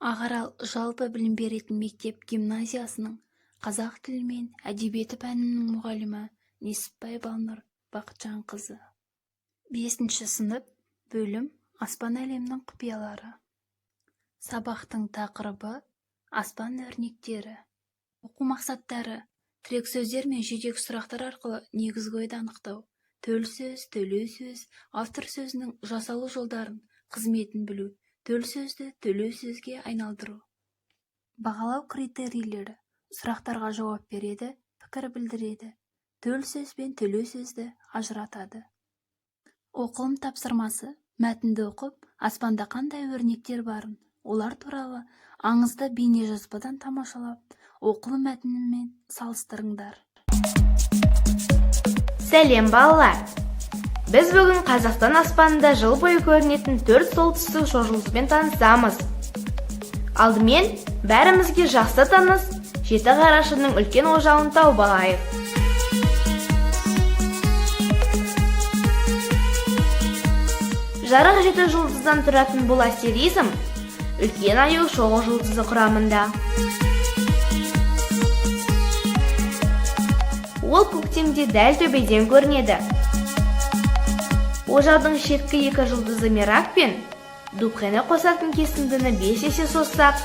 Ағарал жалпы білім беретін мектеп гимназиясының қазақ тілі мен әдебиеті пәнінің мұғалімі Несіпбай Балнұр Бақытжанқызы. 5-ші сынып, бөлім Аспан әлемнің құпиялары. Сабақтың тақырыбы аспан өрнектері. Оқу мақсаттары: тірек сөздер мен жетек сұрақтар арқылы негізгі ойды анықтау, төл сөз, төлеу сөз, автор сөзінің жасалу жолдарын, қызметін білу, төл сөзді төлеу сөзге айналдыру. Бағалау критерийлері: сұрақтарға жауап береді, пікір білдіреді, төл сөз бен төлеу сөзді ажыратады. Оқылым тапсырмасы: мәтінді оқып, аспанда қандай өрнектер барын, олар туралы аңызды бейне жазбадан тамашалап, оқылым мәтінімен салыстырыңдар. Сәлем балалар! Біз бүгін Қазақстан аспанында жыл бойы көрінетін 4 солтүстік шоқжұлдызбен танысамыз. Алдымен бәрімізге жақсы таныс жеті қарашының үлкен ожауын тауып алайық. Жарық жеті жұлдыздан тұратын бұл астеризм үлкен аю шоқжұлдызы құрамында. Ол көктемде дәл төбеден көрінеді. Ожаудың шеткі екі жұлдызы Мерак пен Дубхені қосатын кесіндіні 5 есе соссақ,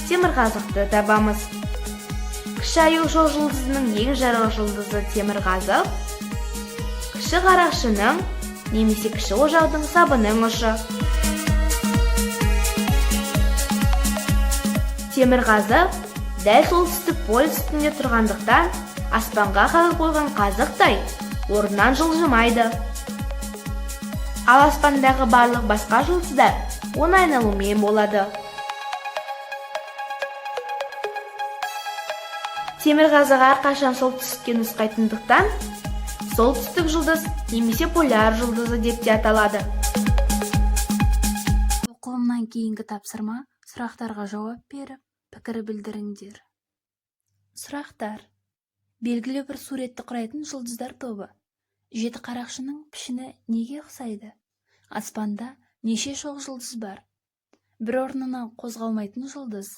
темірқазықты табамыз. Кіші аю шоқжұлдызының ең жарық жұлдызы темірқазық, кіші қарақшының немесе кіші ожаудың сабының ұшы. Темірқазық дәл солтүстік полюс үстінде тұрғандықтан, аспанға қағып қойған қазықтай орнынан жылжымайды. Ал аспандағы барлық басқа жұлдыздар оның айналуымен болады. Темірқазық әрқашан солтүстікке нұсқайтындықтан, солтүстік жұлдыз немесе поляр жұлдызы деп те аталады. Оқылымнан кейінгі тапсырма: сұрақтарға жауап беріп, пікір білдіріңдер. Сұрақтар: белгілі бір суретті құрайтын жұлдыздар тобы. Жеті қарақшының пішіні неге ұқсайды? Аспанда неше шоқ жұлдыз бар? Бір орнынан қозғалмайтын жұлдыз.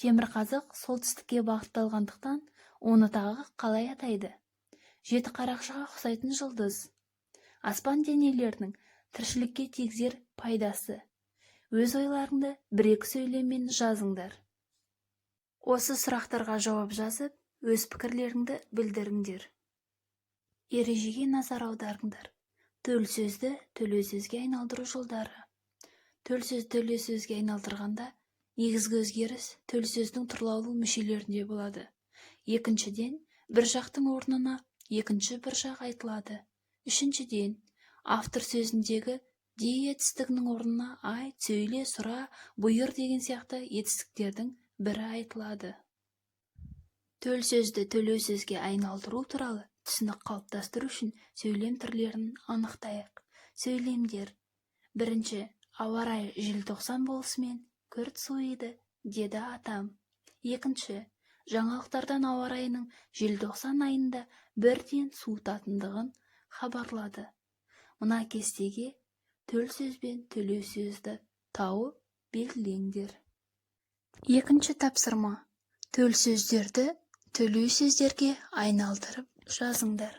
Темірқазық солтүстікке бағытталғандықтан, оны тағы қалай атайды? Жеті қарақшыға ұқсайтын жұлдыз. Аспан денелерінің тіршілікке тигізер пайдасы. Өз ойларыңды бір-екі сөйлеммен жазыңдар. Осы сұрақтарға жауап жазып, өз пікірлеріңді білдіріңдер. Ережеге назар аударыңдар. Төл сөзді төлеу сөзге айналдыру жолдары. Төл сөзді төлеу сөзге айналдырғанда, негізгі өзгеріс төл сөздің тұрлаулы мүшелерінде болады. Екіншіден, бір жақтың орнына екінші бір жақ айтылады. Үшіншіден, автор сөзіндегі де етістігінің орнына ай, сөйле, сұра, бұйыр деген сияқты етістіктердің бірі айтылады. Төл сөзді төлеу сөзге айналдыру туралы түсінік қалыптастыру үшін сөйлем түрлерін анықтайық. Сөйлемдер: бірінші, ауа райы желтоқсан болысымен күрт суиды, деді атам. Екінші, жаңалықтардан ауа райының желтоқсан айында бірден суытатындығын хабарлады. Мына кестеге төл сөз бен төлеу сөзді тауып белгілеңдер. Екінші тапсырма: төл сөздерді төлеу сөздерге айналдырып жазыңдар.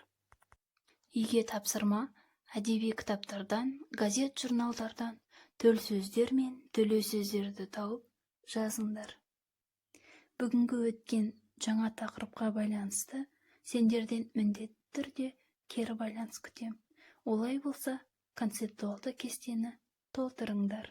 Үйге тапсырма: әдеби кітаптардан, газет-журналдардан төл сөздер мен төлеу сөздерді тауып жазыңдар. Бүгінгі өткен жаңа тақырыпқа байланысты сендерден міндетті түрде кері байланыс күтем. Олай болса, концептуалды кестені толтырыңдар.